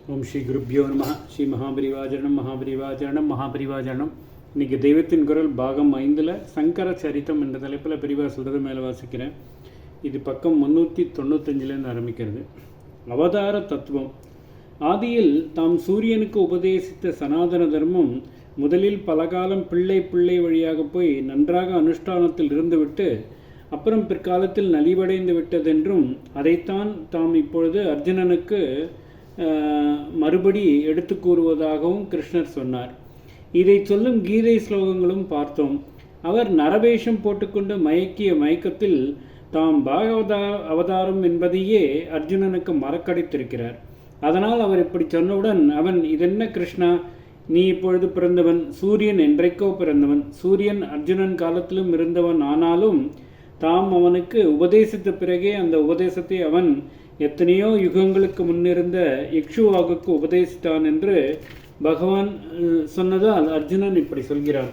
ஓம் ஸ்ரீ குருப்யோ நம. ஸ்ரீ மகாபரிவாஜரணம். இன்றைக்கி தெய்வத்தின் குரல் பாகம் 5 சங்கர சரித்தம் என்ற தலைப்பில் பிரிவாக சொல்கிறது மேலே வாசிக்கிறேன். இது பக்கம் 395 ஆரம்பிக்கிறது. அவதார தத்துவம். ஆதியில் தாம் சூரியனுக்கு உபதேசித்த சனாதன தர்மம் முதலில் பலகாலம் பிள்ளை வழியாக போய் நன்றாக அனுஷ்டானத்தில் இருந்துவிட்டு அப்புறம் பிற்காலத்தில் நலிவடைந்து விட்டதென்றும் அதைத்தான் தாம் இப்பொழுது அர்ஜுனனுக்கு மறுபடி எடுத்து கூறுவதாகவும் கிருஷ்ணர் சொன்னார். இதை சொல்லும் கீதை ஸ்லோகங்களும் பார்த்தோம். அவர் நரவேஷம் போட்டுக்கொண்டு மயக்கிய மயக்கத்தில் தாம் அவதாரம் என்பதையே அர்ஜுனனுக்கு மறக்கடித்திருக்கிறார். அதனால் அவர் இப்படி சொன்னவுடன் அவன், இதென்ன கிருஷ்ணா, நீ இப்பொழுது பிறந்தவன், சூரியன் என்றைக்கோ பிறந்தவன், சூரியன் அர்ஜுனன் காலத்திலும் இருந்தவன், ஆனாலும் தாம் அவனுக்கு உபதேசித்த பிறகே அந்த உபதேசத்தை அவன் எத்தனையோ யுகங்களுக்கு முன்னிருந்த இக்ஷுவாகுக்கு உபதேசித்தான் என்று பகவான் சொன்னதால் அர்ஜுனன் இப்படி சொல்கிறான்.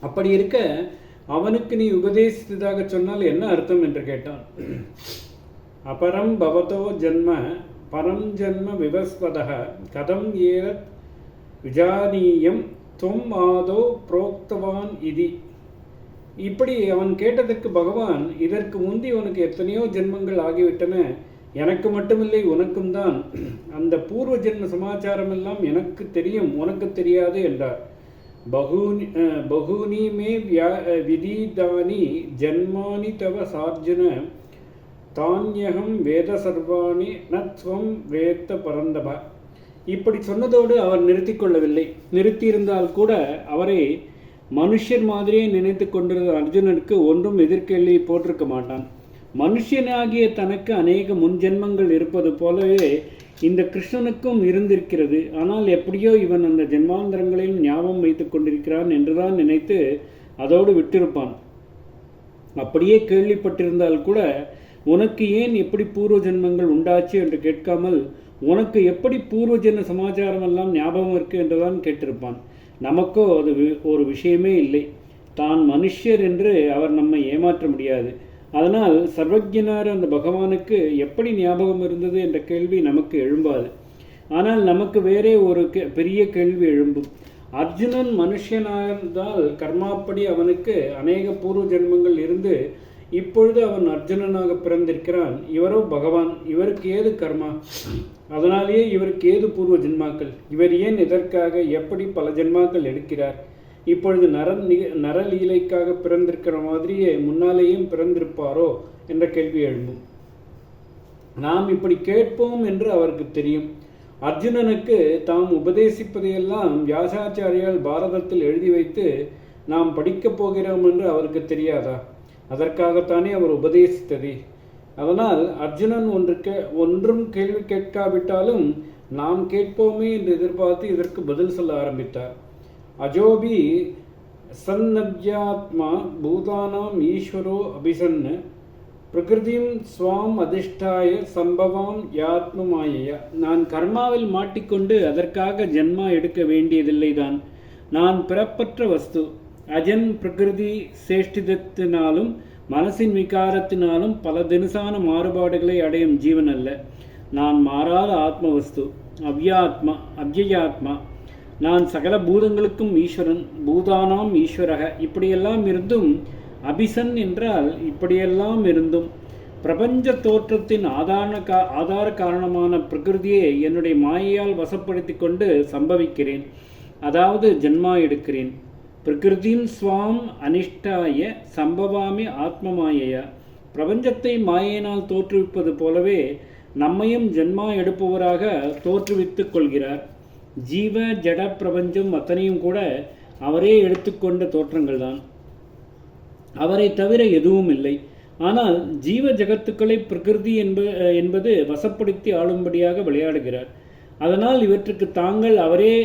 அப்படி இருக்க அவனுக்கு நீ உபதேசித்ததாக சொன்னால் என்ன அர்த்தம் என்று கேட்டான். அபரம் பவதோ ஜன்ம பரம் ஜன்ம விவஸ்வதः கதம் ஏதத் விஜானீயம் தொம் ஆதோ புரோக்தவான் இதி. இப்படி அவன் கேட்டதற்கு பகவான், இதற்கு முந்தி உனக்கு எத்தனையோ ஜென்மங்கள் ஆகிவிட்டன, எனக்கு மட்டுமில்லை உனக்கும் தான். அந்த பூர்வ ஜென்ம சமாச்சாரம் எல்லாம் எனக்கு தெரியும், உனக்கு தெரியாது என்றார். பகூனி மே விதீதானி ஜன்மானி தவ சார்ஜுன தானியகம் வேத சர்வாணி நத்வம் வேத்த பரந்தப. இப்படி சொன்னதோடு அவர் நிறுத்தி கொள்ளவில்லை. நிறுத்தியிருந்தால் கூட அவரை மனுஷர் மாதிரியே நினைத்து கொண்டிருந்த அர்ஜுனனுக்கு ஒன்றும் எதிர்கேள்வி போட்டிருக்க மாட்டான். மனுஷனாகிய தனக்கு அநேக முன்ஜென்மங்கள் இருப்பது போலவே இந்த கிருஷ்ணனுக்கும் இருந்திருக்கிறது. ஆனால் எப்படியோ இவன் அந்த ஜென்மாந்தரங்களில் ஞாபகம் வைத்து கொண்டிருக்கிறான் என்றுதான் நினைத்து அதோடு விட்டிருப்பான். அப்படியே கேள்விப்பட்டிருந்தால் கூட உனக்கு ஏன் எப்படி பூர்வ ஜென்மங்கள் உண்டாச்சு என்று கேட்காமல் உனக்கு எப்படி பூர்வ ஜென்ம சமாச்சாரம் எல்லாம் ஞாபகம் இருக்கு என்றுதான் கேட்டிருப்பான். நமக்கோ அது ஒரு விஷயமே இல்லை. தான் மனுஷர் என்று அவர் நம்மை ஏமாற்ற முடியாது. அதனால் சர்வஜனார் அந்த பகவானுக்கு எப்படி ஞாபகம் இருந்தது என்ற கேள்வி நமக்கு எழும்பாது. ஆனால் நமக்கு வேறே ஒரு பெரிய கேள்வி எழும்பும். அர்ஜுனன் மனுஷனானால் கர்மாப்படி அவனுக்கு அநேக பூர்வ ஜென்மங்கள் இருந்து இப்பொழுது அவன் அர்ஜுனனாக பிறந்திருக்கிறான். இவரோ பகவான், இவருக்கு ஏது கர்மா? அதனாலேயே இவருக்கு ஏது பூர்வ ஜென்மாக்கள்? இவர் ஏன் இதற்காக எப்படி பல ஜென்மாக்கள் எடுக்கிறார்? இப்பொழுது நரலீலைக்காக பிறந்திருக்கிற மாதிரியே முன்னாலேயும் பிறந்திருப்பாரோ என்ற கேள்வி எழும்பும். நாம் இப்படி கேட்போம் என்று அவருக்கு தெரியும். அர்ஜுனனுக்கு தாம் உபதேசிப்பதையெல்லாம் வியாசாச்சாரியால் பாரதத்தில் எழுதி வைத்து நாம் படிக்கப் போகிறோம் என்று அவருக்கு தெரியாதா? அதற்காகத்தானே அவர் உபதேசித்ததே. அதனால் அர்ஜுனன் ஒன்றும் கேள்வி கேட்காவிட்டாலும் நாம் கேட்போமே என்று எதிர்பார்த்து இதற்கு பதில் சொல்ல ஆரம்பித்தார். அஜோபி சன்னவ்யாத்மா பூதானாம் ஈஸ்வரோ அபிசன்ன பிரகிருதிம் ஸ்வாம் அதிஷ்டாய சம்பவாம் யாத்மமாயையா. நான் கர்மாவில் மாட்டிக்கொண்டு அதற்காக ஜென்மா எடுக்க வேண்டியதில்லை தான். நான் பிறப்பற்ற வஸ்து. அஜன் பிரகிருதி சேஷ்டிதத்தினாலும் மனசின் விகாரத்தினாலும் பல தினசான மாறுபாடுகளை அடையும் ஜீவன் அல்ல. நான் மாறாத ஆத்மவஸ்து, அவ்யாத்மா. நான் சகல பூதங்களுக்கும் ஈஸ்வரன், பூதானாம் ஈஸ்வரக. இப்படியெல்லாம் இருந்தும், அபிசன் என்றால் இப்படியெல்லாம் இருந்தும், பிரபஞ்ச தோற்றத்தின் ஆதார காரணமான பிரகிருதியை என்னுடைய மாயையால் வசப்படுத்தி கொண்டு சம்பவிக்கிறேன், அதாவது ஜென்மா எடுக்கிறேன். பிரகிருதிம் ஸ்வாம் அனிஷ்டாய சம்பவாமி ஆத்மமாயையா. பிரபஞ்சத்தை மாயையினால் தோற்றுவிப்பது போலவே நம்மையும் ஜென்மா எடுப்பவராக தோற்றுவித்துக் கொள்கிறார். ஜீவ ஜட பிரபஞ்சம் அத்தனையும் கூட அவரே எடுத்துக்கொண்ட தோற்றங்கள் தான். அவரை தவிர எதுவும் இல்லை. ஆனால் ஜீவ ஜகத்துக்களை பிரகிருதி என்பது வசப்படுத்தி ஆளும்படியாக விளையாடுகிறார். அதனால் இவற்றுக்கு தாங்கள் அவரே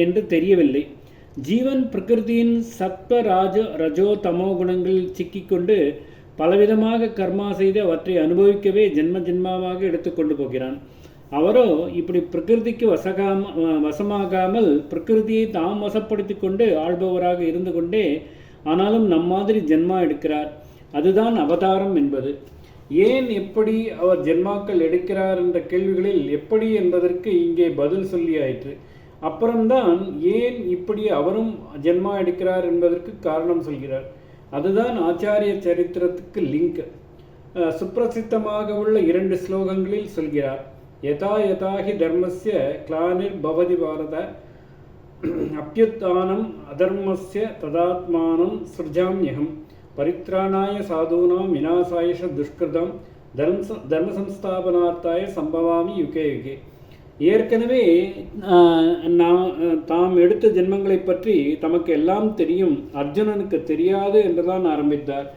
என்று தெரியவில்லை. ஜீவன் பிரகிருதியின் சத்வ ரஜோ தமோ குணங்களில் சிக்கிக்கொண்டு பலவிதமாக கர்மா செய்து அவற்றை அனுபவிக்கவே ஜென்மாவாக எடுத்துக்கொண்டு போகிறான். அவரோ இப்படி பிரகிருதிக்கு வசமாகாமல் பிரகிருதியை தாம் வசப்படுத்தி கொண்டு ஆள்பவராக இருந்து கொண்டே ஆனாலும் நம் மாதிரி ஜென்மா எடுக்கிறார். அதுதான் அவதாரம் என்பது. ஏன் எப்படி அவர் ஜென்மாக்கள் எடுக்கிறார் என்ற கேள்விகளில் எப்படி என்பதற்கு இங்கே பதில் சொல்லியாயிற்று. அப்புறம்தான் ஏன் இப்படி அவரும் ஜென்மா எடுக்கிறார் என்பதற்கு காரணம் சொல்கிறார். அதுதான் ஆச்சாரிய சரித்திரத்துக்கு லிங்க். சுப்பிரசித்தமாக உள்ள 2 ஸ்லோகங்களில் சொல்கிறார். யதா யதாஹி தர்மஸ்ய கிளானிர் பவதி பாரத அப்யுத்தானம் அதர்மஸ்ய ததாத்மானம் சிருஜாம்யகம் பரித்ராணாய சாதூனாம் விநாசாயஷ துஷ்கிருதம் தர்ம சம்ஸ்தாபனார்த்தாய சம்பவாமி யுகே யுகே. ஏற்கனவே தாம் எடுத்த ஜென்மங்களை பற்றி தமக்கு எல்லாம் தெரியும், அர்ஜுனனுக்கு தெரியாது என்றுதான் ஆரம்பித்தார்.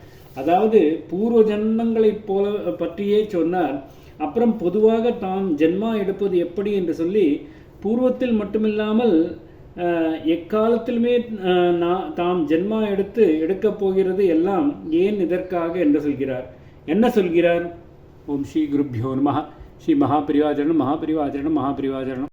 அதாவது பூர்வ ஜென்மங்களைப் போல பற்றியே சொன்னார். அப்புறம் பொதுவாக தாம் ஜென்மா எடுப்பது எப்படி என்று சொல்லி பூர்வத்தில் மட்டுமில்லாமல் எக்காலத்திலுமே தாம் ஜென்மா எடுக்கப் போகிறது எல்லாம் ஏன் இதற்காக என்று சொல்கிறார். என்ன சொல்கிறார்? ஓம் ஸ்ரீ குருப்யோ நமஹ. ஸ்ரீ மகாபரிவாச்சரணம் மகாபரிவாச்சரணம் மகாபரிவாச்சரணம்.